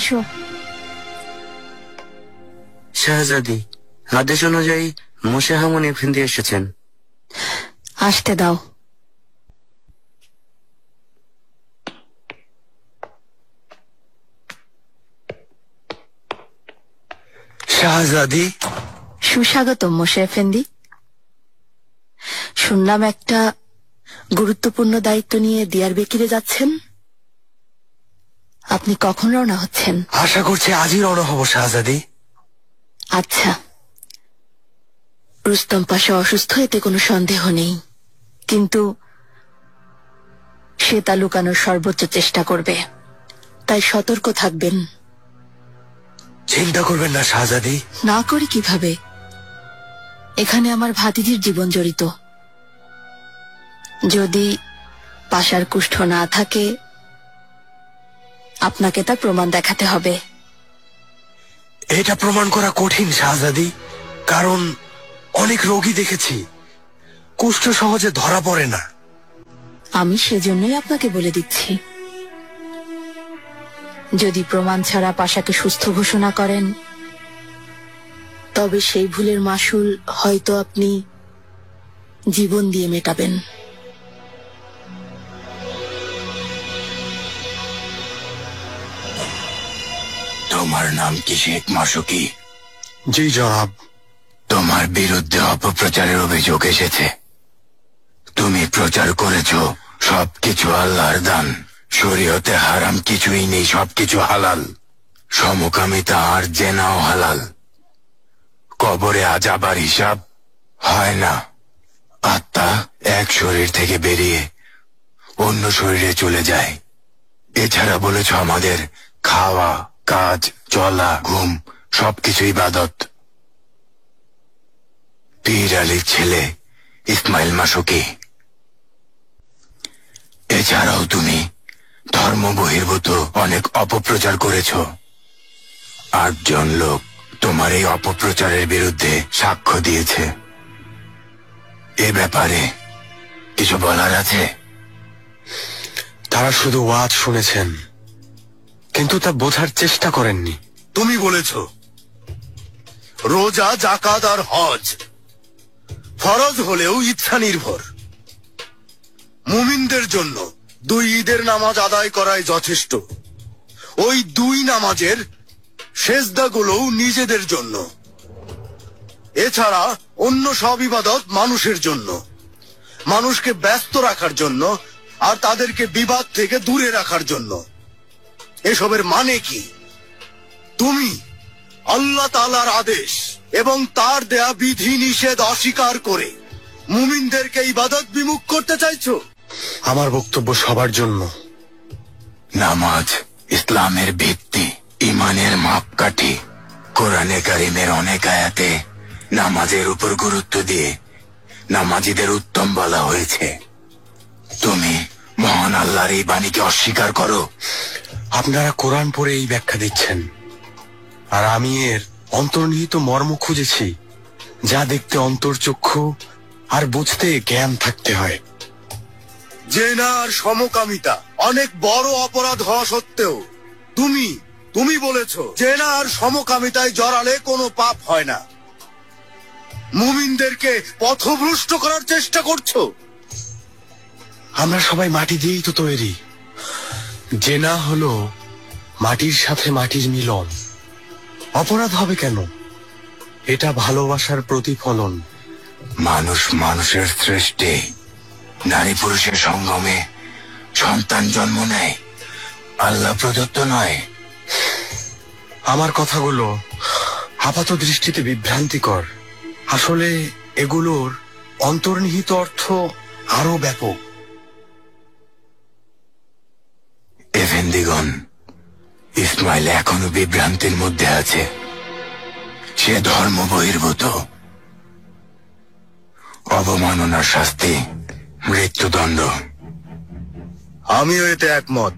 এসো। শাহজাদি, আদেশ অনুযায়ী মোশাহামুন এফেন্দি এসেছেন। আসতে দাও। শাহজাদি, সুস্বাগতম মোশা এফেন্দি। শুনলাম একটা গুরুত্বপূর্ণ দায়িত্ব নিয়ে দিয়ারবেকিরে যাচ্ছেন। আপনি কখন রওনা হচ্ছেন? আশা করছি আজই রওনা হব শাহজাদি। আচ্ছা, রুস্তম পাশা অসুস্থ, এতে কোনো সন্দেহ নেই, কিন্তু সে তা লুকানোর সর্বোচ্চ চেষ্টা করবে, তাই সতর্ক থাকবেন। চিন্তা করবেন না শাহজাদি। না করি কিভাবে? এখানে আমার ভাতিজির জীবন জড়িত। যদি পাশার কুষ্ঠ না থাকে, আপনাকে তার প্রমাণ দেখাতে হবে। এটা প্রমাণ করা কঠিন শাহজাদি, কারণ অনেক রোগী দেখেছি, কুষ্ঠ সহজে ধরা পড়ে না। আমি সেজন্যই আপনাকে বলে দিচ্ছি, যদি প্রমাণ ছাড়া পাশাকে সুস্থ ঘোষণা করেন, তবে সেই ভুলের মাসুল হয়তো আপনি জীবন দিয়ে মেটাবেন। তোমার নাম কি শেখ মাসুকি? জি জনাব। তোমার বিরুদ্ধে অপপ্রচারের অভিযোগ এসেছে। তুমি প্রচার করেছ সবকিছু আল্লাহর দান, শরীয়তে হারাম কিছুই নেই, সবকিছু হালাল। সমকামিতা আর জেনাও হালাল। কবরে আযাবার হিসাব হয় না। আত্মা এক শরীর থেকে বেরিয়ে অন্য শরীরে চলে যায়। এছাড়া বলেছ আমাদের খাওয়া, কাজ, চলা, ঘুম সবকিছু ইবাদত। পীর আলীর ছেলে ইসমাইল মাসুকি। এছাড়াও তুমি ধর্ম বহির্ভূত অনেক অপপ্রচার করেছ। 8 জন লোক তোমার এই অপপ্রচারের বিরুদ্ধে সাক্ষ্য দিয়েছে। এ ব্যাপারে কিছু বলার আছে? তারা শুধু ওয়াজ শুনেছেন, কিন্তু তা বোঝার চেষ্টা করেননি। তুমি বলেছ রোজা, যাকাত আর হজ ফরজ হলেও ইচ্ছা নির্ভর। মুমিনদের জন্য 2 ঈদের নামাজ আদায় করাই যথেষ্ট। ওই 2 নামাজের সেজদাগুলোও নিজেদের জন্য। এছাড়া অন্য সব ইবাদত মানুষের জন্য, মানুষকে ব্যস্ত রাখার জন্য আর তাদেরকে বিবাদ থেকে দূরে রাখার জন্য। এসবের মানে কি? তুমি আল্লাহ তাআলার আদেশ এবং তার দেয়া বিধি নিষেধ অস্বীকার করে মুমিনদেরকে ইবাদত বিমুখ করতে চাইছো। আমার বক্তব্য সবার জন্য। নামাজ ইসলামের ভিত্তি, ইমানের মাপকাঠি। কোরআনে কারিমের অনেক আয়াতে নামাজের উপর গুরুত্ব দিয়ে নামাজীদের উত্তম বলা হয়েছে। তুমি মহান আল্লাহর এই বাণীকে অস্বীকার করো। আপনারা কোরআন পড়ে এই ব্যাখ্যা দিচ্ছেন, আর আমি এর অন্তর্নিহিত মর্ম খুঁজেছি, যা দেখতে অন্তর্চক্ষু আর বুঝতে জ্ঞান থাকতে হয়। জেনা আর সমকামিতা অনেক বড় অপরাধ হওয়া সত্ত্বেও তুমি বলেছ জেনা আর সমকামিতায় জড়ালে কোনো পাপ হয় না। মুমিনদেরকে পথভ্রষ্ট করার চেষ্টা করছো। আমরা সবাই মাটি দিয়েই তো তৈরি। জেনা হলো মাটির সাথে মাটির মিলন। অপরাধ হবে কেন? এটা ভালোবাসার প্রতিফলন। মানুষ মানুষের সৃষ্টি। নারী পুরুষের সঙ্গমে সন্তান জন্ম নেয়, আল্লাহ প্রদত্ত নয়। আমার কথাগুলো আপাত দৃষ্টিতে বিভ্রান্তিকর, আসলে এগুলোর অন্তর্নিহিত অর্থ আরো ব্যাপক। এফেন্দিগণ, ইসমাইল এখনো বিভ্রান্তির মধ্যে আছে। সে ধর্ম বহির্ভূত। অবমাননার শাস্তি মৃত্যুদণ্ড। আমিও এতে একমত।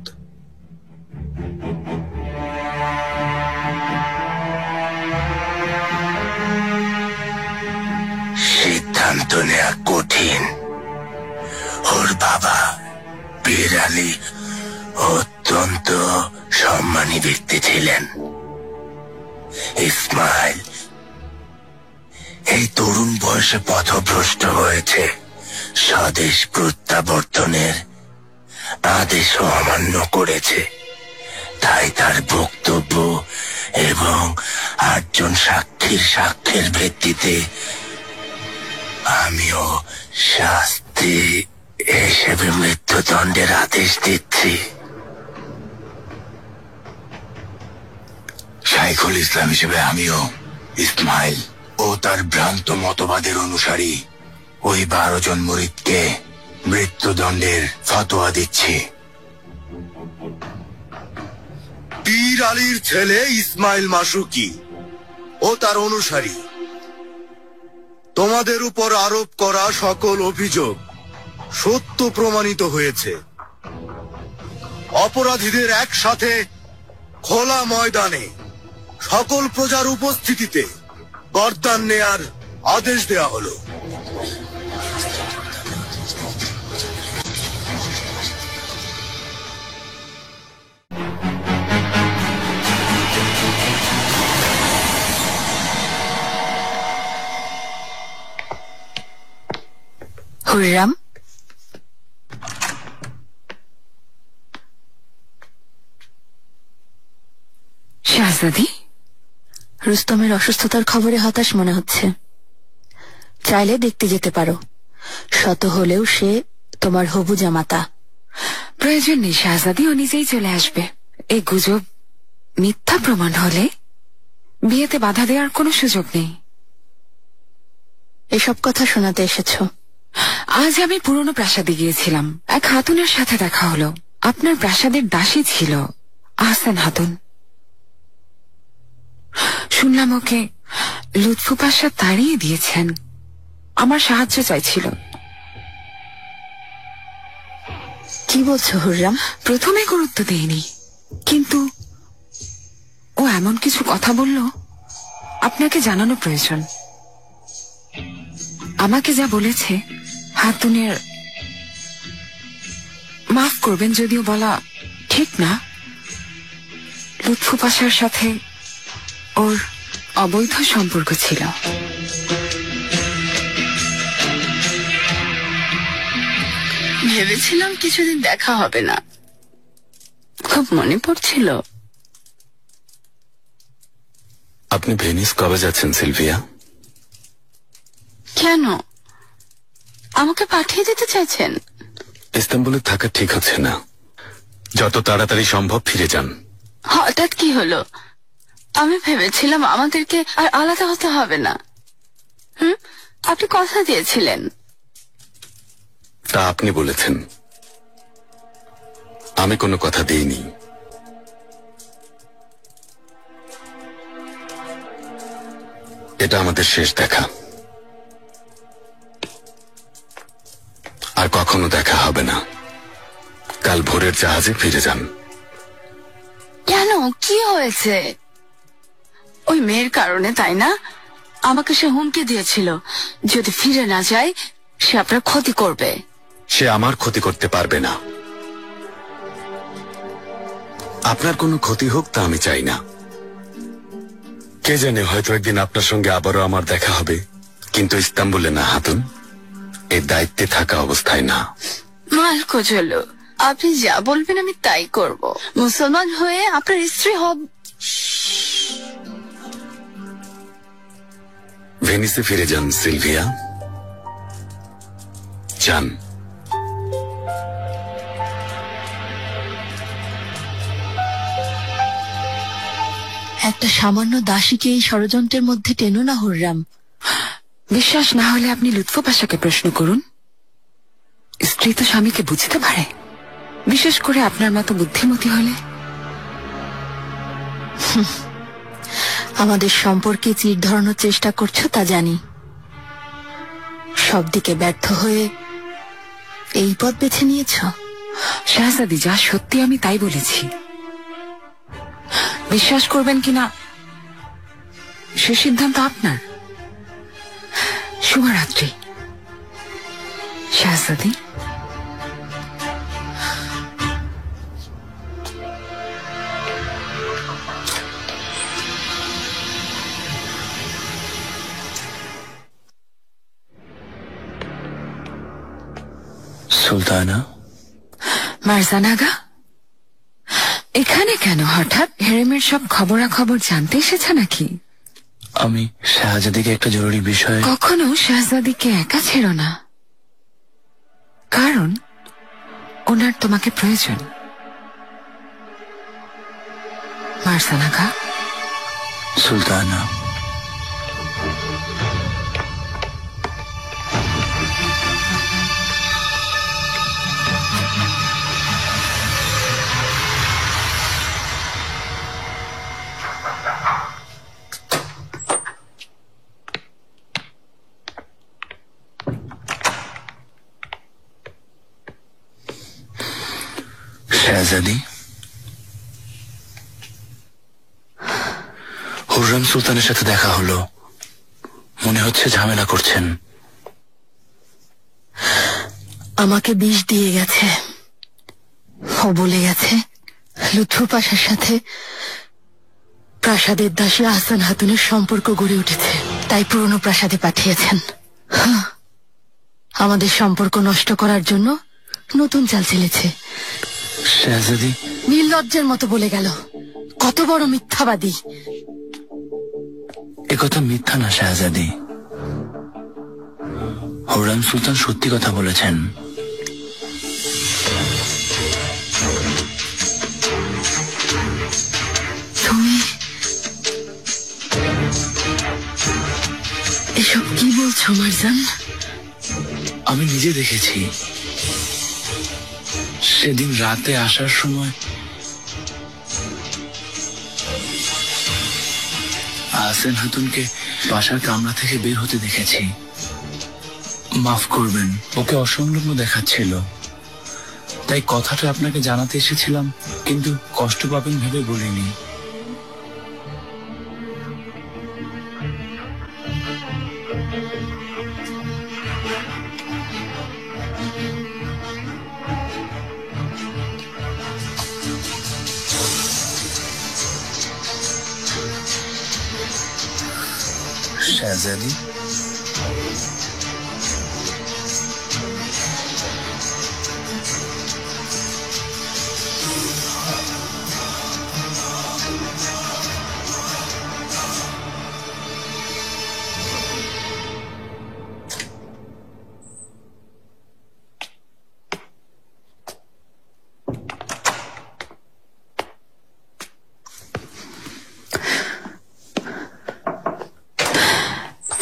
সিদ্ধান্ত নেওয়া কঠিন। ওর বাবা পীর আলী অত্যন্ত সম্মানী ব্যক্তি ছিলেন। ইসমাইল এই তরুণ বয়সে পথভ্রষ্ট হয়েছে, স্বদেশ প্রত্যাবর্তনের আদেশ অমান্য করেছে। তাই তার বক্তব্য এবং 8 জন সাক্ষীর ভিত্তিতে আমিও শাস্তি হিসেবে মৃত্যুদণ্ডের আদেশ দিচ্ছি। শাইখুল ইসলাম হিসেবে আমিও ইসমাইল ও তার ভ্রান্ত মতবাদের অনুসারী ওই 12 জন মুরিদকে মৃত্যুদণ্ডের ফতোয়া দিচ্ছি। পীর আলীর ছেলে ইসমাইল মাসুকি ও তার অনুসারী, তোমাদের উপর আরোপ করা সকল অভিযোগ সত্য প্রমাণিত হয়েছে। অপরাধীদের একসাথে খোলা ময়দানে সকল প্রজার উপস্থিতিতে গর্দান নেয়ার আদেশ দেয়া হলো। হুররাম, শাহজাদি, রুস্তমের অসুস্থতার খবরে হতাশ মনে হচ্ছে। চাইলে দেখতে যেতে পারো, শত হলেও সে তোমার হবু জামাতা। প্রয়োজন নেই শাহজাদি, ও নিজেই চলে আসবে। এই গুজব মিথ্যা প্রমাণ হলে বিয়েতে বাধা দেওয়ার কোনো সুযোগ নেই। এসব কথা শোনাতে এসেছো? আজ আমি পুরনো প্রাসাদে গিয়েছিলাম, এক হাতুনের সাথে দেখা হলো। আপনার প্রাসাদের দাসী ছিল আহসান হাতুন। শুনলাম ওকে লুৎফু পাশা তাড়িয়ে দিয়েছেন। আমার সাহায্য চাইছিল। কি বলছো হুররাম? প্রথমে গুরুত্ব দেইনি, কিন্তু ও এমন কিছু কথা বলল আপনাকে জানানো প্রয়োজন। আমাকে যা বলেছে হাতুনের, মাফ করবেন যদিও বলা ঠিক না, লুৎফু পাশার সাথে ওর অবৈধ সম্পর্ক ছিল। ভেবেছিলাম কিছুদিন দেখা হবে না, খুব মনে পড়ছিল। আপনি ভেনিস কবে যাচ্ছেন সিলভিয়া? কেন, আমাকে পাঠিয়ে দিতে চাইছেন? ইস্তাম্বুলে থাকা ঠিক হচ্ছে না, যত তাড়াতাড়ি সম্ভব ফিরে যান। হঠাৎ কি হলো? আমি ভেবেছিলাম আমাদেরকে আর আলাদা হতে হবে না। আপনি কথা দিয়েছিলেন। তা আপনি বলেছেন, আমি কোনো কথা দিইনি। এটা আমাদের শেষ দেখা, আর কখনো দেখা হবে না। কাল ভোরের জাহাজে ফিরে যান। কেন, কি হয়েছে? ওই মেয়ের কারণে, তাই না? আমাকে সে হুমকি দিয়েছিল, যদি ফিরে না যায় সে আপনার ক্ষতি করবে। সে আমার ক্ষতি করতে পারবে না। আপনার কোনো ক্ষতি হোক তা আমি চাই না। কে জানে, হয়তো একদিন আপনার সঙ্গে আবারও আমার দেখা হবে, কিন্তু ইস্তাম্বুলে না হাতুন, এই দায়িত্বে থাকা অবস্থায় না। মালকোজলো, আপনি যা বলবেন আমি তাই করব। মুসলমান হয়ে আপনার স্ত্রী হব। ভেনিসে ফিরে যান সিলভিয়া, যান। একটা সামান্য দাসীকে এই ষড়যন্ত্রের মধ্যে টেনো না হুররাম। বিশ্বাস না হলে আপনি লুৎফু পাশাকে প্রশ্ন করুন। স্ত্রী তো স্বামীকে বুঝতে পারে, বিশেষ করে আপনার মতো বুদ্ধিমতী হলে। আমাদের সম্পর্কে চির ধরানোর চেষ্টা করছো তা জানি, সব দিকে ব্যর্থ হয়ে এই পথ বেছে নিয়েছ। শাহজাদি, যা সত্যি আমি তাই বলেছি। বিশ্বাস করবেন কিনা সে সিদ্ধান্ত আপনার। শুভরাত্রি শাহজাদি। সুলতানা, মারজানাগা, এখানে কেন হঠাৎ? হেরেমের সব খবরাখবর জানতে এসেছে নাকি? আমি শাহজাদিকে একটা জরুরি বিষয়ে। কখনো শাহজাদিকে একা ছেড়ো না, কারণ ওনার তোমাকে প্রয়োজন। মারজানাগা। সুলতানা, শাহজাদি, হুররম সুলতানের সাথে দেখা হলো। মনে হচ্ছে ঝামেলা করছেন। আমাকে বিষ দিয়ে গেছে। ও বলে গেছে লুৎফু পাশার সাথে প্রাসাদের দাসী আহসান হাতুনের সম্পর্ক গড়ে উঠেছে, তাই পুরনো প্রাসাদে পাঠিয়েছেন। আমাদের সম্পর্ক নষ্ট করার জন্য নতুন চাল চেলেছে। শাহজাদি নির্লজ্জের মতো বলে গেল। কত বড় মিথ্যাবাদী! একথা মিথ্যা না শাহজাদি, হুররম সুলতান সত্যি কথা বলেছেন। তুমি এসব কি বলছো মারজান? আমি নিজে দেখেছি। সেদিন রাতে আসার সময় আহসান হাতুনকে বাসার কামরা থেকে বের হতে দেখেছি। মাফ করবেন, ওকে অসংলগ্ন দেখাচ্ছিল, তাই কথাটা আপনাকে জানাতে এসেছিলাম, কিন্তু কষ্ট পাবেন ভেবে বলিনি। শাহজাদি,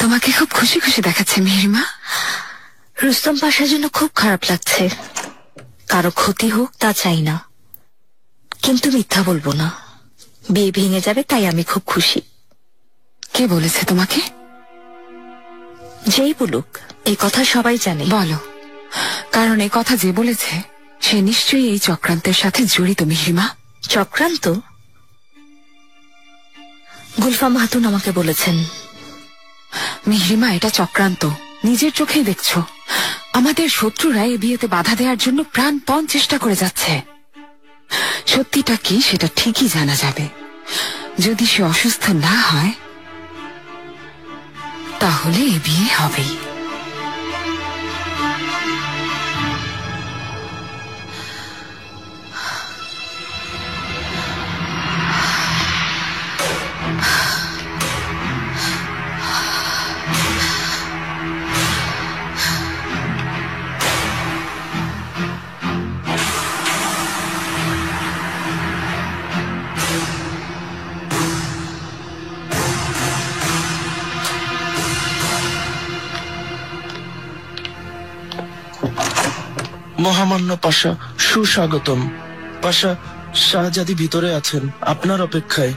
তোমাকে খুব খুশি খুশি দেখাচ্ছে মেহেরিমা। রুস্তম পাশার জন্য খুব খারাপ লাগছে। কারো ক্ষতি হোক তা চাই না, কিন্তু মিথ্যা বলবো না। বিয়ে ভেঙে যাবে তাই আমি খুব খুশি। কে বলেছে তোমাকে? যেই বলুক, এই কথা সবাই জানে। বলো, কারণ এই কথা যে বলেছে সে নিশ্চয়ই এই চক্রান্তের সাথে জড়িত। মেহেরিমা, চক্রান্ত? গুলফাম খাতুন আমাকে বলেছেন। মেহেরিমা, এটা চক্রান্ত। নিজের চোখেই দেখছো, আমাদের শত্রুরা এই বিয়েতে বাধা দেওয়ার জন্য প্রাণপণ চেষ্টা করে যাচ্ছে। সত্যিটা কি সেটা ঠিকই জানা যাবে। যদি সে অসুস্থ না হয় তাহলে এ বিয়ে হবেই। মহামান্য পাশা, সুস্বাগতম। পাশা, শাহজাদি ভিতরে আছেন আপনার অপেক্ষায়।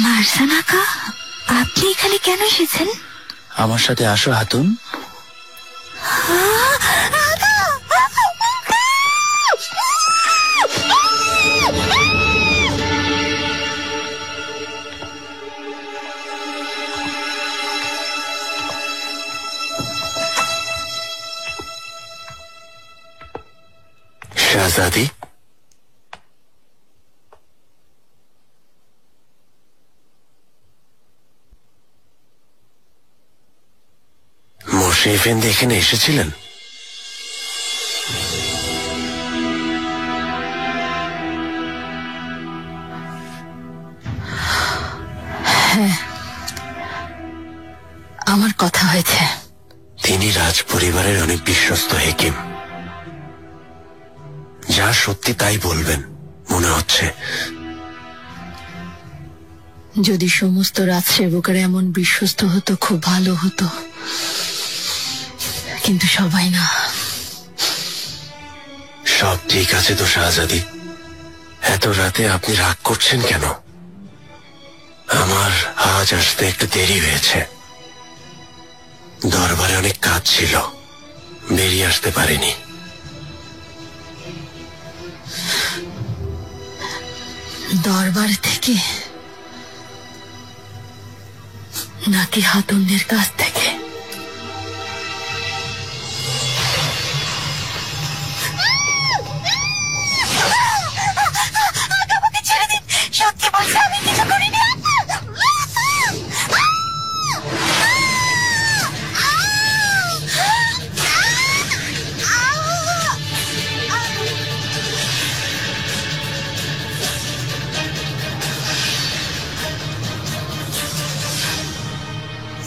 মারজান আকা, আপনি এখানে কেন এসেছেন? আমার সাথে আসো হাতুন। শাহজাদি, মোশে এফেন্দি এখানে এসেছিলেন? আমার কথা হয়েছে। তিনি রাজ পরিবারের অনেক বিশ্বস্ত হেকিম। যা সত্যি তাই বলবেন মনে হচ্ছে। যদি সমস্ত রাজসেবকেরা এমন বিশ্বস্ত হতো খুব ভালো হতো, কিন্তু সবাই না। সব ঠিক আছে তো শাহজাদি, এত রাতে আপনি রাগ করছেন কেন? আমার আজ আসতে একটু দেরি হয়েছে, দরবারে অনেক কাজ ছিল, বেরিয়ে আসতে পারিনি। দরবার থেকে নাকি হাতুনের কাছ থেকে? সত্যি বলছি, আমি কিছু করিনি।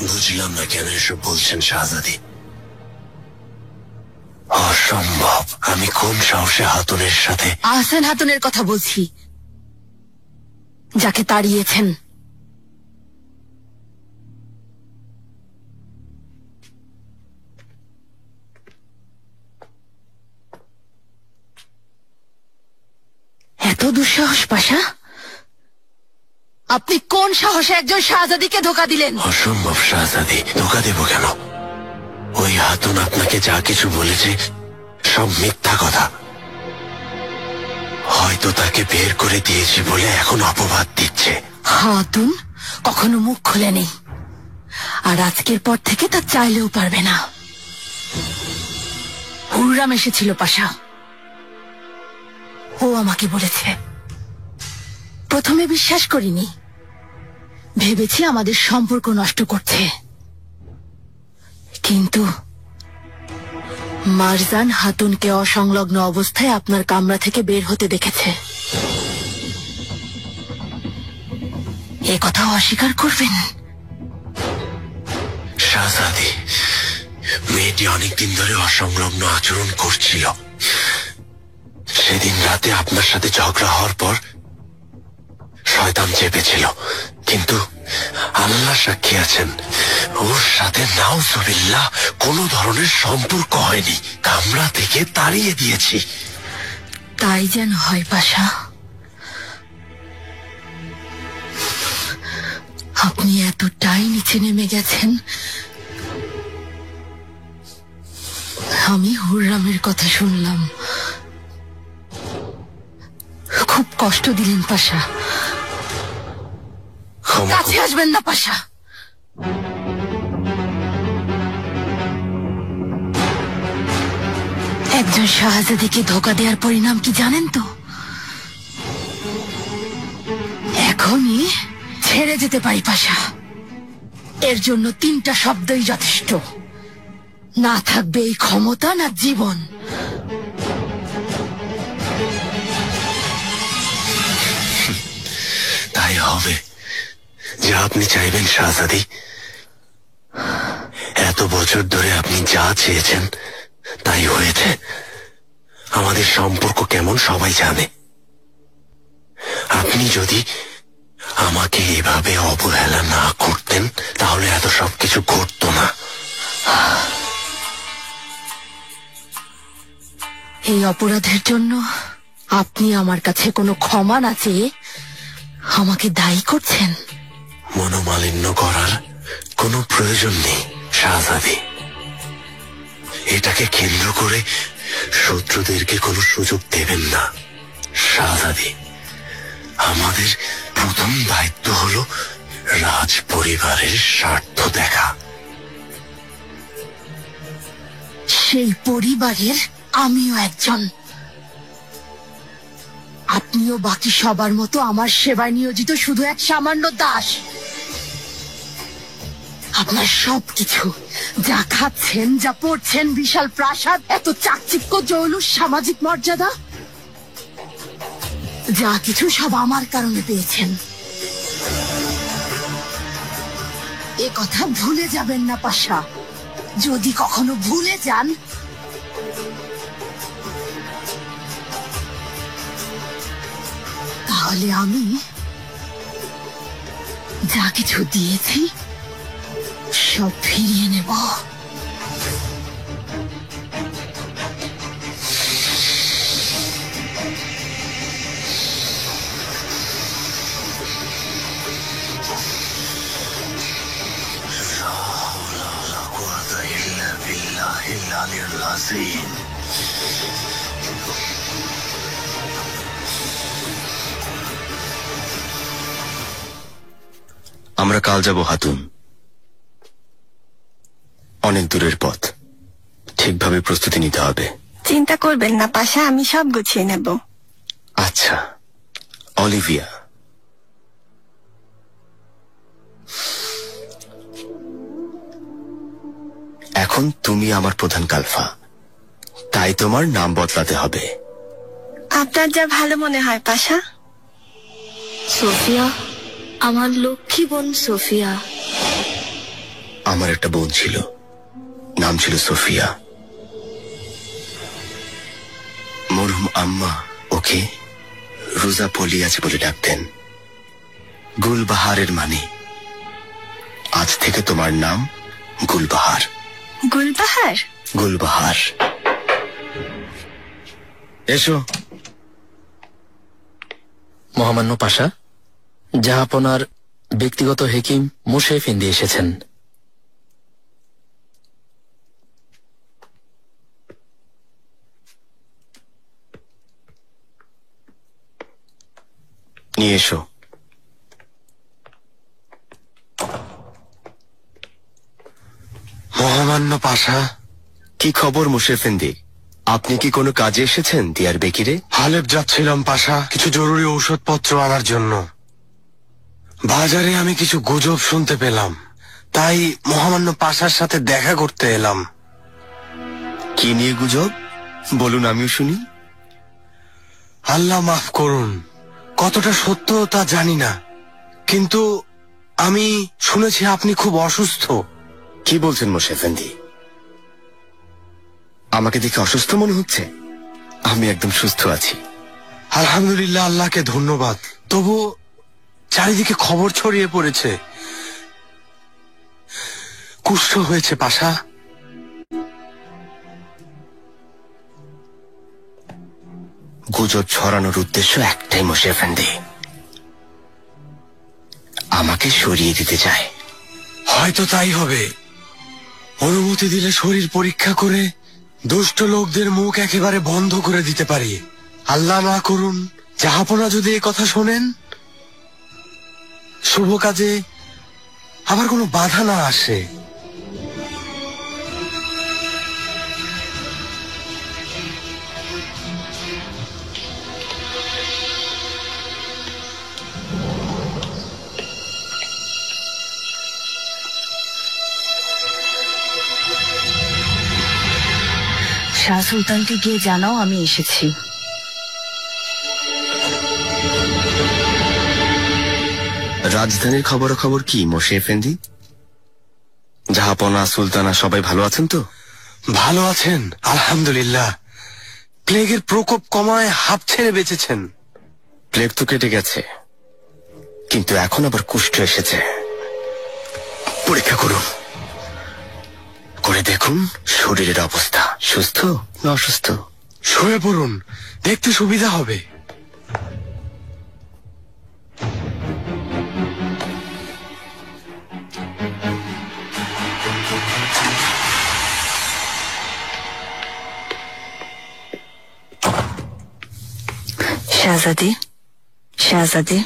বুঝলাম না কেন এসব বলছেন শাহজাদি। অসম্ভব, আমি কোন সাহসে হাতুনের সাথে? আহসান হাতুনের কথা বলছি, যাকে তাড়িয়েছেন। এত দুঃসাহস পাশা? আপনি কোন সাহসে একজন শাহজাদিকে ধোঁকা দিলেন? অসম্ভব শাহজাদি, ধোঁকা দেব কেন? ওই হাতুন আপনাকে যা কিছু বলেছে সব মিথ্যা কথা। হয়তো তাকে বের করে দিয়েছি বলে এখন অপবাদ দিচ্ছে। হাতুন কখনো মুখ খোলেনি, আর আজকের পর থেকে তা চাইলেও পারবে না। হুররাম এসেছিল পাশা, ও আমাকে বলেছে। প্রথমে বিশ্বাস করিনি, ভেবেছি আমাদের সম্পর্ক নষ্ট করছে, কিন্তু মারজান হাতুনকে অসংলগ্ন অবস্থায় আপনার কামরা থেকে বের হতে দেখেছে। এ কথা অস্বীকার করবেন? শাহজাদি, মেয়েটি অনেকদিন ধরে অসংলগ্ন আচরণ করছিল। সেদিন রাতে আপনার সাথে ঝগড়া হওয়ার পর শয়তান চেপেছিল, কিন্তু আল্লাহ সাক্ষী আছেন, ওর সাথে নাউজুবিল্লাহ কোনো ধরনের সম্পর্ক হয়নি। কামরা থেকে তাড়িয়ে দিয়েছি। তাই যেন হয় পাশা। আপনি এতটাই নিচে নেমে গেছেন। আমি হুররামের কথা শুনলাম, খুব কষ্ট দিলেন পাশা। কাছে আসবেন না পাশা। একজন শাহজাদিকে ধোঁকা দেওয়ার পরিণাম কি জানেন তো? এখনই ছেড়ে যেতে পারি পাশা। এর জন্য 3টা শব্দই যথেষ্ট। না থাকবে এই ক্ষমতা, না জীবন। তাই হবে যা আপনি চাইবেন শাহজাদি। এত বছর ধরে আপনি যা চেয়েছেন তাই হয়েছে। আমাদের সম্পর্ক কেমন সবাই জানে। আপনি যদি আমাকে এভাবে অবহেলা না করতেন তাহলে এত সবকিছু ঘটতো না। এই অপরাধের জন্য আপনি আমার কাছে কোনো ক্ষমা না চেয়ে আমাকে দায়ী করছেন? মনোমালিন্য করার কোনো প্রয়োজন নেই শাহজাদি। এটাকে কেন্দ্র করে শত্রুদেরকে কোনো সুযোগ দেবেন না শাহজাদি। আমাদের প্রথম দায়িত্ব হলো রাজ পরিবারের স্বার্থ দেখা। সেই পরিবারের আমিও একজন। আপনিও বাকি সবার মতো আমার সেবায় নিয়োজিত শুধু এক সামান্য দাস। আপনার সবকিছু, যা খাচ্ছেন, যা পড়ছেন, বিশাল প্রাসাদ, এত চাকচিক্য, জৌলুস, সামাজিক মর্যাদা, যা কিছু সব আমার কারণে পেয়েছেন। এ কথা ভুলে যাবেন না পাশা। যদি কখনো ভুলে যান, তাহলে আমি যা কিছু দিয়েছি সব ফিরিয়ে নেব। আমরা কাল যাব হাতুন। অনেক দূরের পথ, ঠিকভাবে প্রস্তুতি নিতে হবে। চিন্তা করবেন না পাশা, আমি সব গুছিয়ে নেব। আচ্ছা অলিভিয়া, এখন তুমি আমার প্রধান কালফা, তাই তোমার নাম বদলাতে হবে। আপনার যা ভালো মনে হয় পাশা। সোফিয়া, আমার লক্ষ্মী বোন সোফিয়া। আমার একটা বোন ছিল, নাম ছিল সোফিয়া। মরহুম আম্মা ওকে রোজা পলি আছে বলে ডাকতেন। গুলবাহারের মানে আজ থেকে তোমার নাম গুলবাহার। গুলবাহার? গুলবাহার, এসো। মহামান্য পাশা, জাহাপনার ব্যক্তিগত হেকিম মুশে এফেন্দি এসেছেন। নিয়ে এসো। মহামান্য পাশা। কি খবর মুশে এফেন্দি? আপনি কি কোনো কাজে এসেছেন দিয়ার বেকিরে? হালেব যাচ্ছিলাম পাশা, কিছু জরুরি ঔষধপত্র আনার জন্য। বাজারে আমি কিছু গুজব শুনতে পেলাম, তাই মহামান্য পাশার সাথে দেখা করতে এলাম। কি নিয়ে গুজব বলুন, আমিও শুনি। আল্লাহ মাফ করুন, কতটা সত্য তা জানি না, কিন্তু আমি শুনেছি আপনি খুব অসুস্থ। কি বলছেন মুশে এফেন্দি? আমাকে দেখে অসুস্থ মনে হচ্ছে? আমি একদম সুস্থ আছি। আলহামদুলিল্লাহ, আল্লাহকে ধন্যবাদ। তবু চারিদিকে খবর ছড়িয়ে পড়েছে কুষ্ঠ হয়েছে পাশা। গুজব ছড়ানোর উদ্দেশ্য একটাই মুশে এফেন্দি, আমাকে সরিয়ে দিতে চায়। হয়তো তাই হবে। অনুমতি দিলে শরীর পরীক্ষা করে দুষ্ট লোকদের মুখ একেবারে বন্ধ করে দিতে পারি। আল্লাহ না করুন জাহাপনা যদি এ কথা শোনেন, শুভ কাজে আবার কোনো বাধা না আসে। শাহ সুলতানকে গিয়ে জানাও আমি এসেছি। রাজধানীর খবর কি মুশে এফেন্দি? জাহাপনা, সুলতানা সবাই ভালো আছেন তো? ভালো আছেন আলহামদুলিল্লাহ। প্লেগের প্রকোপ কমায় হাঁপ ছেড়ে বেঁচেছেন। প্লেগ তো কেটে গেছে, কিন্তু এখন আবার কুষ্ঠ এসেছে। পরীক্ষা করুন, করে দেখুন শরীরের অবস্থা সুস্থ না অসুস্থ। শুয়ে পড়ুন, দেখতে সুবিধা হবে। শাহজাদি, শাহজাদি।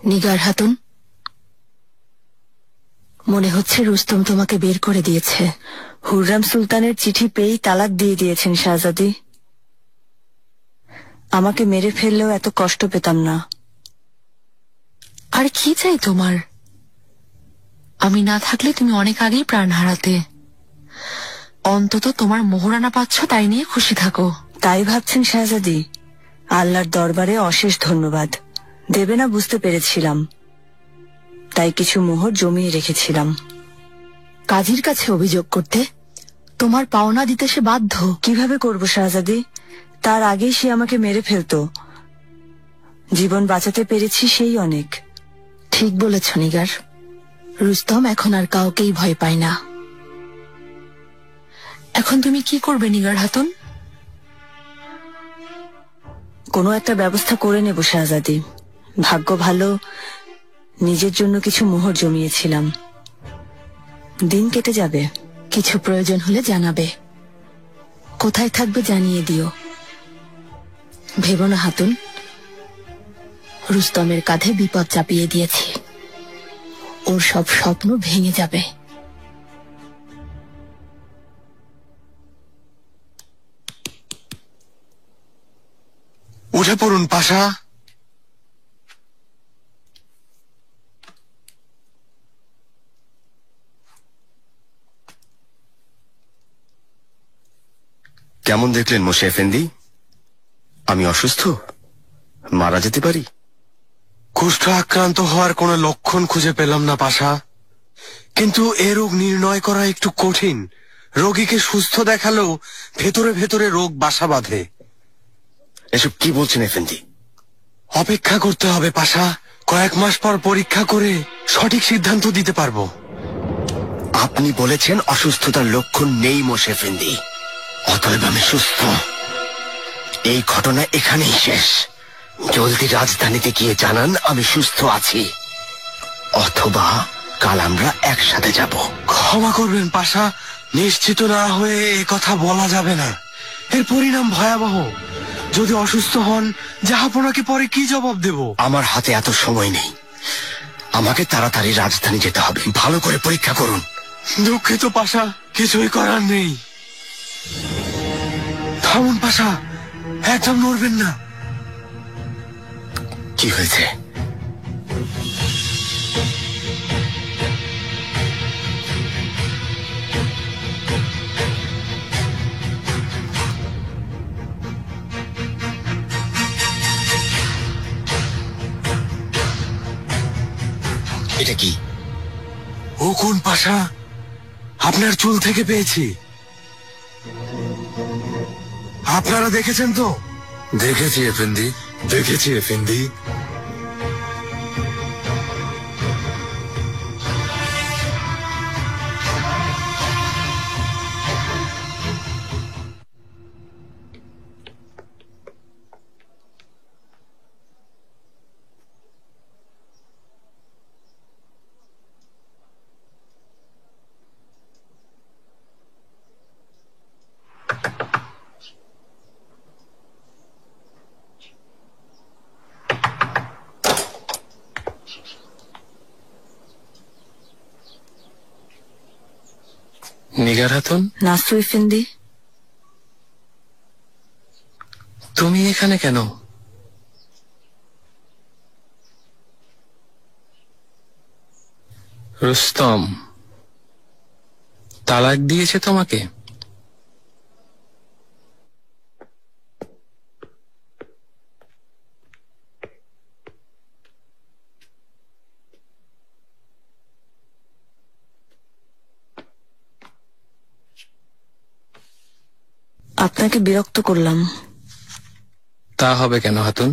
নিগার খাতুন, মনে হচ্ছে রুস্তম তোমাকে বের করে দিয়েছে। হুররাম সুলতানের চিঠি পেয়েই তালাক দিয়ে দিয়েছেন শাহজাদি। আমাকে মেরে ফেললেও এত কষ্ট পেতাম না। আর কি চাই তোমার? আমি না থাকলে তুমি অনেক আগেই প্রাণ হারাতে। অন্তত তোমার মোহরানা পাচ্ছ, তাই নিয়ে খুশি থাকো। তাই ভাবছেন শাহজাদি? আল্লাহর দরবারে অশেষ ধন্যবাদ। দেবে না বুঝতে পেরেছিলাম, তাই কিছু মোহর জমিয়ে রেখেছিলাম। কাজীর কাছে অভিযোগ করতে? তোমার পাওনা দিতে সে বাধ্য। কিভাবে করব শাহজাদি? তার আগেই সে আমাকে মেরে ফেলতো। জীবন বাঁচাতে পেরেছি, সেই অনেক। ঠিক বলেছ নিগার। রুস্তম এখন আর কাউকেই ভয় পায় না। এখন তুমি কি করবে নিগার খাতুন? কোনো একটা ব্যবস্থা করে নেব শাহজাদি। ভাগ্য ভালো, নিজের জন্য কিছু মোহর জমিয়েছিলাম। দিন কেটে যাবে। কিছু প্রয়োজন হলে জানাবে। কোথায় থাকবে জানিয়ে দিও। ভেবো না হাতুন, রুস্তমের কাঁধে বিপদ চাপিয়ে দিয়েছি। ওর সব স্বপ্ন ভেঙে যাবে। উঠে পড়ুন পাশা। কেমন দেখলেন মোশে এফেন্দি? আমি অসুস্থ, মারা যেতে পারি। কুষ্ঠ আক্রান্ত হওয়ার কোনো লক্ষণ খুঁজে পেলাম না পাশা, কিন্তু এ রোগ নির্ণয় করা একটু কঠিন। রোগীকে সুস্থ দেখালেও ভেতরে ভেতরে রোগ বাসা বাঁধে। এসব কি বলছেন এফেন্দি? অপেক্ষা করতে হবে পাশা। কয়েক মাস পর পরীক্ষা করে সঠিক সিদ্ধান্ত দিতে পারবো। আপনি বলেছেন অসুস্থতার লক্ষণ নেই মোশে এফেন্দি, অতএব আমি সুস্থ। এই ঘটনা এখানেই শেষ। জলদি রাজধানীতে গিয়ে জানান আমি সুস্থ আছি, অথবা কাল আমরা একসাথে যাব। ক্ষমা করবেন পাশা, নিশ্চিত না হয়ে এ কথা বলা যাবে না। এর পরিণাম ভয়াবহ। যদি অসুস্থ হন, জাহাপনাকে পরে কি জবাব দেব? আমার হাতে এত সময় নেই। আমাকে তাড়াতাড়ি রাজধানী যেতে হবে। ভালো করে পরীক্ষা করুন। দুঃখিত পাশা, কিছুই করার নেই। থামুন পাশা, একদম নড়বেন না। কি হয়েছে? এটা কি? ও কোন পাশা? আপনার চুল থেকে পেয়েছি। আপনারা দেখেছেন তো? দেখেছি এফেন্দি, দেখেছি এফেন্দি। নিগার খাতুন, নাসু এফেন্দি, তুমি এখানে কেন? রুস্তম তালাক দিয়েছে তোমাকে? আপনাকে বিরক্ত করলাম। তা হবে কেন হাতুন?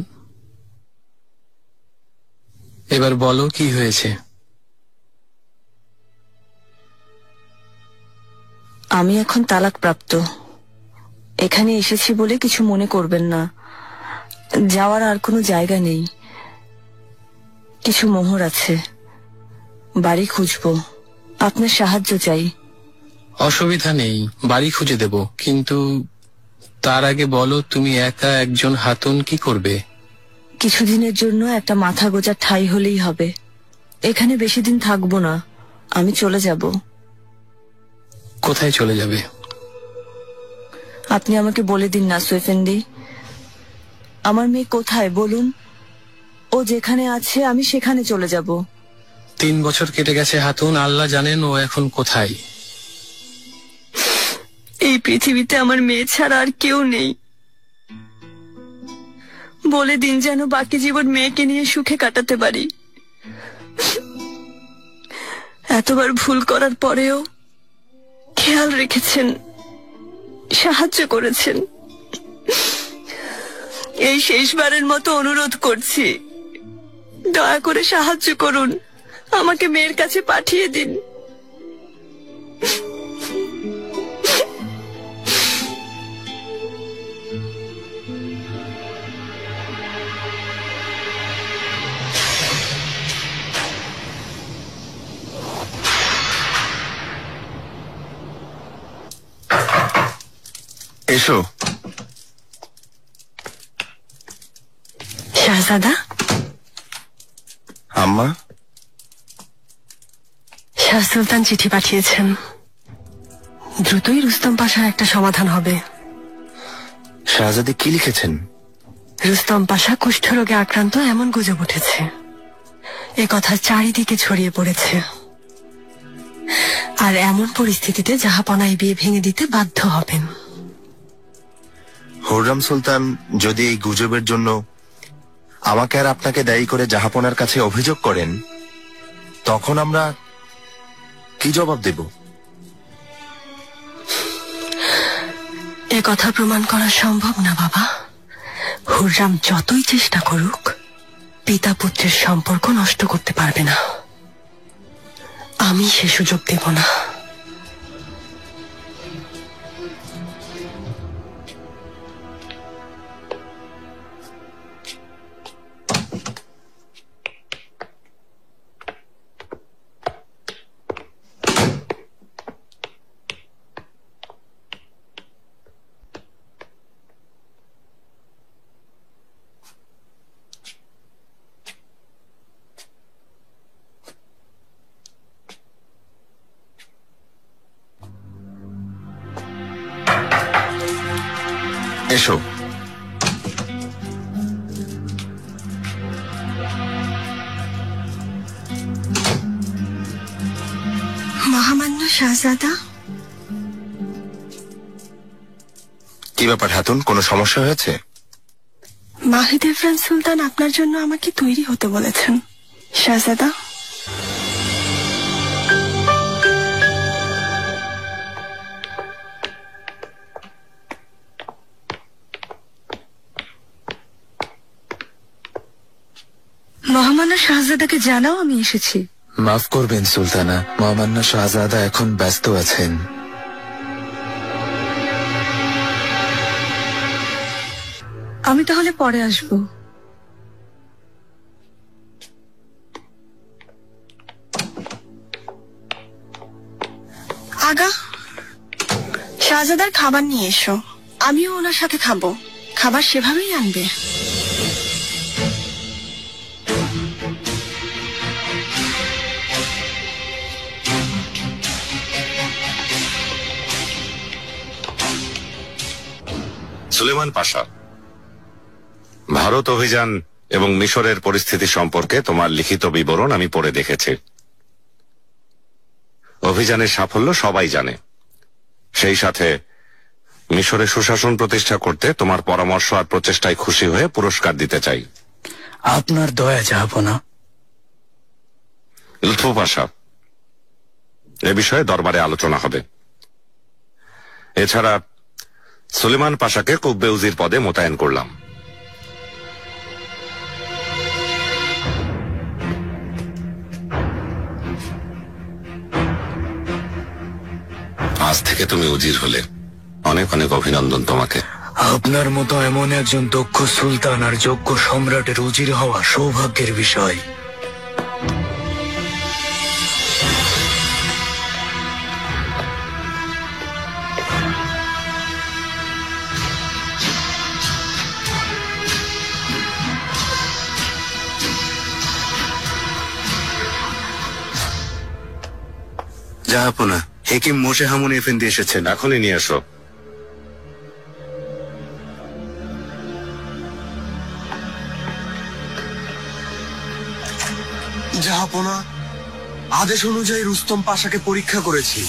এবার বলো কি হয়েছে। আমি এখন তালাক প্রাপ্ত। এখানে এসেছি বলে কিছু মনে করবেন না। যাওয়ার আর কোনো জায়গা নেই। কিছু মোহর আছে, বাড়ি খুঁজবো। আপনার সাহায্য চাই। অসুবিধা নেই, বাড়ি খুঁজে দেব, কিন্তু তার আগে বলো তুমি একা একজন হাতুন কি করবে? কিছুদিনের জন্য একটা মাথা গোজার ঠাঁই হলেই হবে। এখানে বেশি দিন থাকবো না, আমি চলে যাব। কোথায় চলে যাবে? আপনি আমাকে বলে দিন নাসু এফেন্দি। আমার মেয়ে কোথায় বলুন? ও যেখানে আছে আমি সেখানে চলে যাব। 3 বছর কেটে গেছে হাতুন, আল্লাহ জানেন ও এখন কোথায়। এই পৃথিবীতে আমার মেয়ে ছাড়া আর কেউ নেই। বলে দিন যেন বাকি জীবন মেয়েকে নিয়ে সুখে কাটাতে পারি। এতবার ভুল করার পরেও খেয়াল রেখেছেন, সাহায্য করেছেন। এই শেষবারের মতো অনুরোধ করছি, দয়া করে সাহায্য করুন, আমাকে মেয়ের কাছে পাঠিয়ে দিন। এসো। শাহজাদা, আম্মা, শাহ সুলতান চিঠি পাঠিয়েছেন। দ্রুতই রুস্তম পাশার একটা সমাধান হবে। শাহজাদি কি লিখেছেন? রুস্তম পাশা কুষ্ঠরোগে আক্রান্ত এমন গুজব উঠেছে, এ কথা চারিদিকে ছড়িয়ে পড়েছে। আর এমন পরিস্থিতিতে জাহাপনায় বিয়ে ভেঙে দিতে বাধ্য হবেন। হুররাম সুলতান যদি এই গুজবের জন্য আমাকে আর আপনাকে দায়ী করে জাহাপনার কাছে অভিযোগ করেন, তখন আমরা কি জবাব দেব? এ কথা প্রমাণ করা সম্ভব না বাবা। হুররাম যতই চেষ্টা করুক, পিতা পুত্রের সম্পর্ক নষ্ট করতে পারবে না। আমি সে সুযোগ দেব না। এসো। মহামান্য শাহজাদা, কি ব্যাপার হাতুন, কোনো সমস্যা হয়েছে? মাহিদ এফরান সুলতান আপনার জন্য আমাকে তৈরি হতে বলেছেন। শাহজাদা, মহামান্য শাহজাদাকে জানাও আমি এসেছি। মাফ করবেন সুলতানা, মহামান্য শাহজাদা এখন ব্যস্ত আছেন। আমি তাহলে পরে আসব। আগা, শাহজাদার খাবার নিয়ে এসো। আমিও ওনার সাথে খাবো। খাবার সেভাবেই আনবে। সুলেমান পাশা, ভারত অভিযান এবং মিশরের পরিস্থিতি সম্পর্কে তোমার লিখিত বিবরণ আমি পড়ে দেখেছি। অভিযানের সাফল্য সবাই জানে। সেই সাথে মিশরে সুশাসন প্রতিষ্ঠা করতে তোমার পরামর্শ আর প্রচেষ্টায় খুশি হয়ে পুরস্কার দিতে চাই। আপনার দয়া জাহাপনা। লুৎফু পাশা, এ বিষয়ে দরবারে আলোচনা হবে। এছাড়া সুলেমান পাশাকে কুব্বে উজির পদে মোতায়েন করলাম। আজ থেকে তুমি উজির হলে, অনেক অনেক অভিনন্দন তোমাকে। আপনার মতো এমন একজন দক্ষ সুলতান আর যোগ্য সম্রাটের উজির হওয়া সৌভাগ্যের বিষয়। জাহাপনা, হেকিম মোশে হামুন এফেন্দি এসেছেন। এখনই নিয়ে এসো। জাহাপনা, আদেশ অনুযায়ী রুস্তম পাশাকে পরীক্ষা করেছি।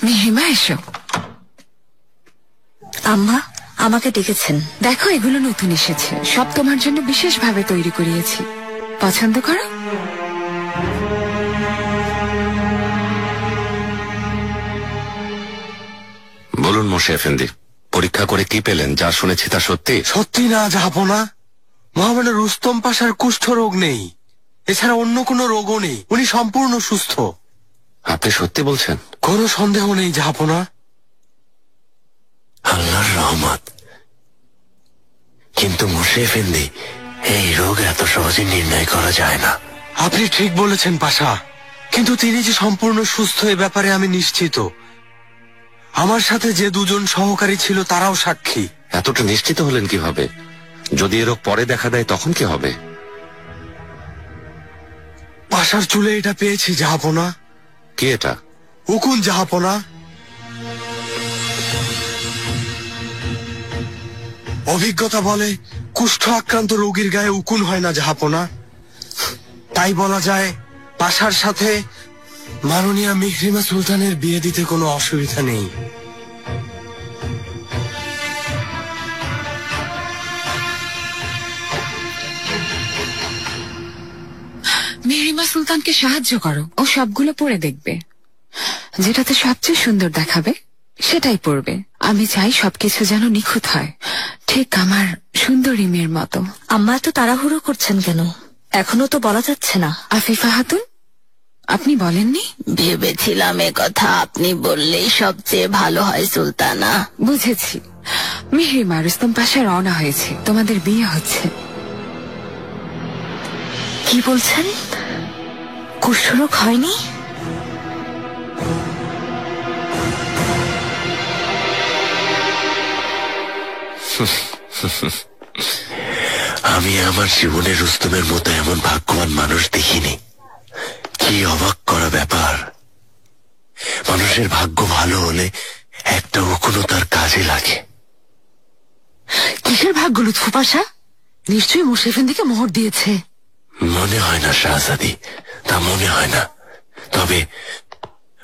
মিহিমা, এসো। আম্মা আমাকে ডেকেছেন? দেখো, এগুলো নতুন এসেছে, সব তোমার জন্য বিশেষভাবে তৈরি করিয়েছি। পছন্দ করো? বলুন মোশে এফেন্দি, পরীক্ষা করে কি পেলেন? যা শুনেছি তা সত্যি? সত্যি না জাহাপনা, মহামান্য রুস্তম পাশার কুষ্ঠ রোগ নেই, এছাড়া অন্য কোনো রোগও নেই। উনি সম্পূর্ণ সুস্থ। আপনি সত্যি বলছেন? কোনো সন্দেহ নেই জাহাপনা। আল্লাহর রহমত। কিন্তু মোশে এফেন্দি, এই রোগ এত সহজে নির্ণয় করা যায় না। আপনি ঠিক বলেছেন পাশা, কিন্তু তিনি যে সম্পূর্ণ সুস্থ এ ব্যাপারে আমি নিশ্চিত। আমার সাথে যে দুজন সহকারী ছিল তারাও সাক্ষী। এতটা নিশ্চিত হলেন কিভাবে? যদি এ রোগ পরে দেখা দেয় তখন কি হবে? পাশার চুলে এটা পেয়েছি জাহাপনা। কি এটা? উকুন জাহাপনা। অভিজ্ঞতা বলে কুষ্ঠ আক্রান্ত রোগীর গায়ে উকুন হয় না জাহাপনা। তাই বলা যায় পাশার সাথে মাননীয়া মিহরিমা সুলতানের বিয়ে দিতে কোনো অসুবিধা নেই। মিহিমা সুলতানকে সাহায্য করো, ও সবগুলো পরে দেখবে। যেটাতে সবচেয়ে সুন্দর দেখাবে সেটাই পরবে। আমি চাই সবকিছু যেন নিখুঁত হয়, ঠিক আমার সুন্দরী মেয়ের মতো। আম্মা এত তাড়াহুড়ো করছেন কেন? এখনো তো বলা যাচ্ছে না। আফিফা খাতুন, আপনি বলেননি? ভেবেছিলাম এ কথা আপনি বললেই সবচেয়ে ভালো হয় সুলতানা। বুঝেছি। মিহিমা, রুস্তম পাশা রওনা হয়েছে, তোমাদের বিয়ে হচ্ছে। কি বলছেন? কুষ্ঠরোগ হয়নি? আমি আমার জীবনে রুস্তমের মতো এমন ভাগ্যবান মানুষ দেখিনি। কি অবাক করা ব্যাপার! মানুষের ভাগ্য ভালো হলে একটা উকুনও তার কাজে লাগে। কিসের ভাগ্য লুৎফু পাশা? নিশ্চয়ই মোশে এফেন্দিকে মোহর দিয়েছে। মনে হয় না শাহজাদি, তা মনে হয় না। তবে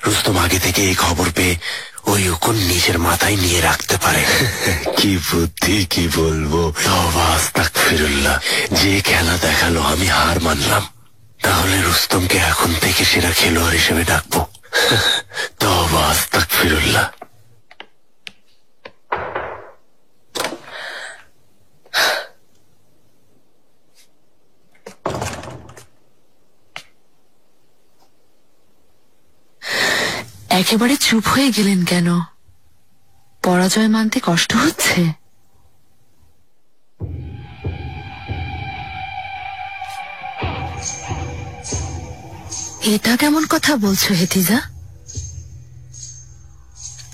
রুস্তম আগে থেকে এই খবর পেয়ে ওই উকুন নিজের মাথায় নিয়ে রাখতে পারে। কি বুদ্ধি, কি বলবো। তওবা আস্তাগফিরুল্লাহ, যে খেলা দেখালো আমি হার মানলাম। তাহলে রুস্তমকে এখন থেকে সেরা খেলোয়াড় হিসেবে ডাকবো। তওবা আস্তাগফিরুল্লাহ। একেবারে চুপ হয়ে গেলেন কেন? পরাজয় মানতে কষ্ট হচ্ছে? এটা কেমন কথা বলছো হেতিজা?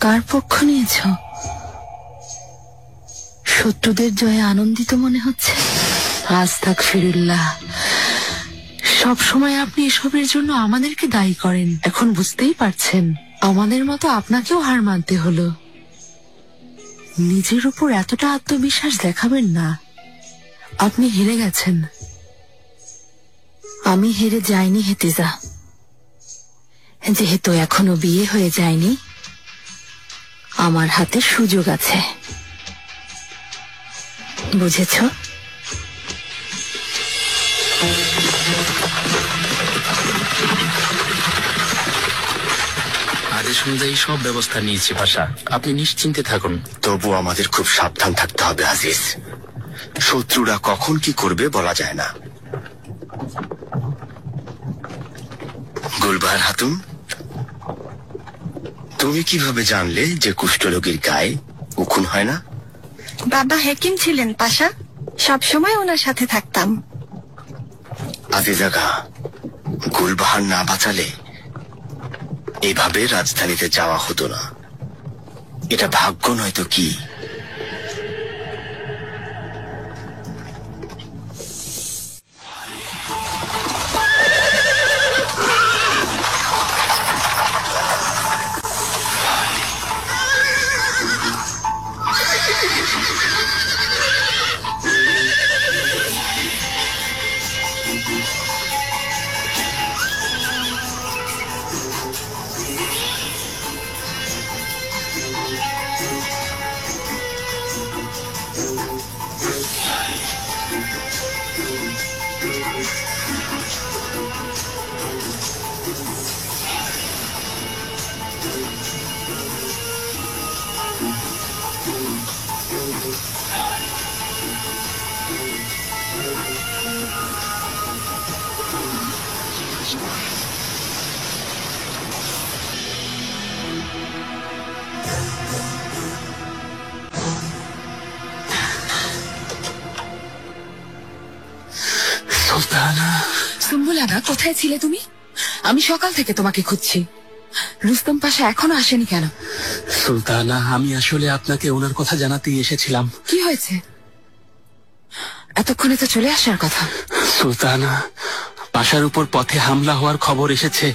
কার পক্ষ নিয়েছ? শত্রুদের জয়ে আনন্দিত মনে হচ্ছে। আস্তাগফিরুল্লাহ, সব সময় আপনি এসবের জন্য আমাদেরকে দায়ী করেন। এখন বুঝতেই পারছেন আমাদের মতো আপনাকেও হার মানতে হলো। নিজের উপর এতটা আত্মবিশ্বাস দেখাবেন না। আপনি হেরে গেছেন। আমি হেরে যাইনি হেতিজা। যেহেতু এখনো বিয়ে হয়ে যায়নি, আমার হাতে সুযোগ আছে। বুঝেছ? আদেশ অনুযায়ী সব ব্যবস্থা নিয়েছি পাশা, আপনি নিশ্চিন্তে থাকুন। তবু আমাদের খুব সাবধান থাকতে হবে আজিজ। শত্রুরা কখন কি করবে বলা যায় না। গুলবাহার হাতুন, তুমি কিভাবে জানলে যে কুষ্ঠরোগীর গায়ে উকুন হয় না? বাবা হেকিম ছিলেন পাশা, সবসময় ওনার সাথে থাকতাম। আজিজাগা, গুলবাহার না বাঁচালে এভাবে রাজধানীতে যাওয়া হতো না। এটা ভাগ্য নয় তো কি? সুলতানা, সুম্বুল আগা, কোথায় ছিলে তুমি? আমি সকাল থেকে তোমাকে খুঁজছি। রুস্তম পাশা এখনো আসেনি কেন? সুলতানা, আমি আসলে আপনাকে ওনার কথা জানাতেই এসেছিলাম। কি হয়েছে? এতক্ষণে তো চলে আসার কথা। সুলতানা, পাশার উপর পথে হামলা হওয়ার খবর এসেছে।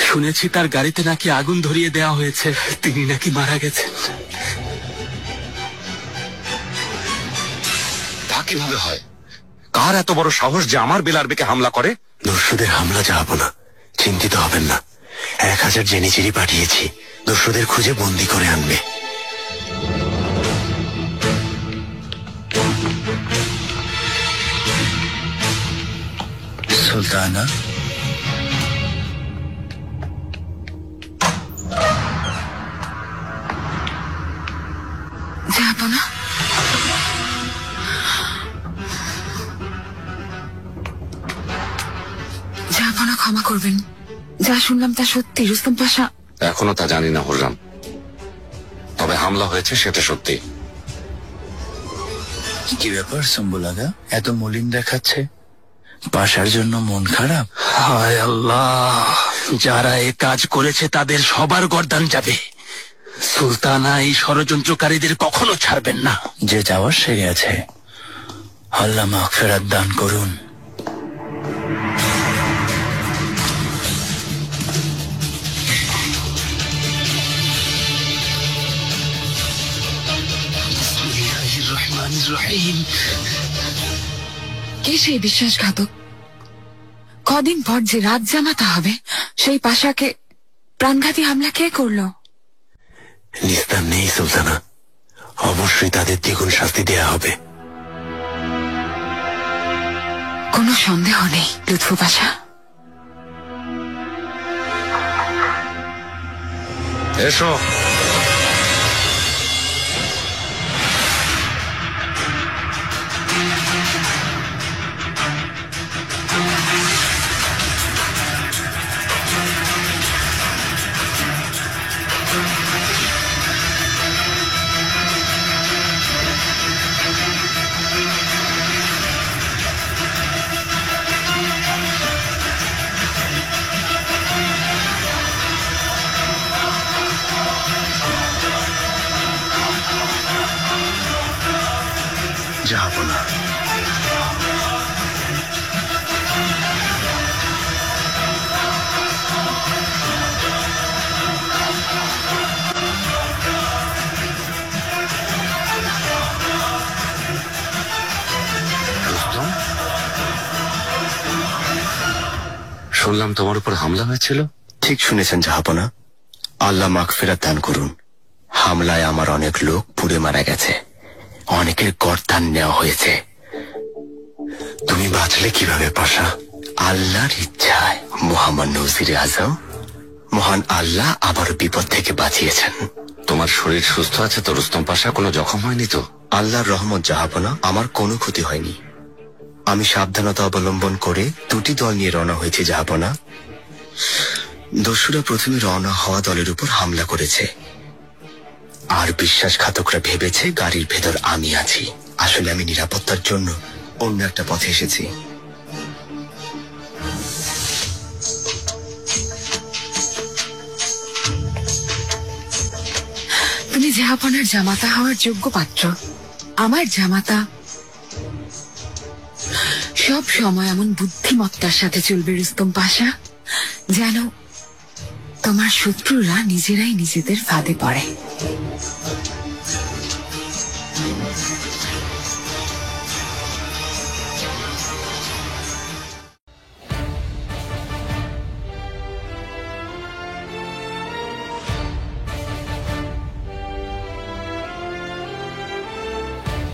শুনেছি তার গাড়িতে নাকি আগুন ধরিয়ে দেওয়া হয়েছে। তিনি নাকি মারা গেছেন। তা কিভাবে হয়? কার এত বড় সাহস যে আমার বেলারবেকে হামলা করে? দস্যুদের হামলা যাব না, চিন্তিত হবেন না। 1000 জেনিচিরি পাঠিয়েছি, দস্যুদের খুঁজে বন্দি করে আনবে। সুলতানা, যাব না। যাব না, ক্ষমা করবেন। যা শুনলাম তা সত্যি। রুস্তম পাশা এখনো তা জানি না হুররাম, তবে হামলা হয়েছে সেটা সত্যি। কি ব্যাপার সুম্বুলাগা, এত মলিন দেখাচ্ছে? পাশার জন্য মন খারাপ? হায় আল্লাহ, যারা এ কাজ করেছে তাদের সবার গর্দান যাবে। সুলতানা এই ষড়যন্ত্রকারীদের কখনো ছাড়বেন না। যে যাওয়ার সে গেছে, আল্লাহ মাগফিরাত দান করুন। কে সেই বিশ্বাসঘাতক? কদিন পর যে রাত জামাতা হবে, সেই পাশাকে প্রাণঘাতী হামলা কে করলো? নিস্তার নেই সুলতানা, অবশ্যই তাদের দ্বিগুণ শাস্তি দেয়া হবে। কোনো সন্দেহ নেই লুৎফু পাশা। এসো। যাব না। শুনলাম তোমার উপর হামলা হয়েছিল। ঠিক শুনেছেন জাহাপনা, আল্লাহ মাগফিরাত দান করুন। হামলায় আমার অনেক লোক পুড়ে মারা গেছে, অনেকের গর্দান নেওয়া হয়েছে। তুমি বাঁচলে কিভাবে পাশা? আল্লাহর ইচ্ছায়। মোহাম্মদ নজির আজম, মহান আল্লাহ আবারও বিপদ থেকে বাঁচিয়েছেন। তোমার শরীর সুস্থ আছে তো রুস্তম পাশা? কোনো জখম হয়নি তো? আল্লাহর রহমত জাহাপনা, আমার কোনো ক্ষতি হয়নি। আমি সাবধানতা অবলম্বন করে 2টি দল নিয়ে রওনা হয়েছে জাহাপনা। দস্যুরা প্রথমে রওনা হওয়া দলের উপর হামলা করেছে, আর বিশ্বাসঘাতকরা ভেবেছে গাড়ির ভেতর আমি আছি। আসলে আমি নিরাপত্তার জন্য অন্য একটা পথে এসেছি। জাহাপনার জামাতা হওয়ার যোগ্য পাত্র। আমার জামাতা সব সময় এমন বুদ্ধিমত্তার সাথে চলবে রুস্তম পাশা, যেন তোমার শত্রুরা নিজেরাই নিজেদের ফাঁদে পড়ে।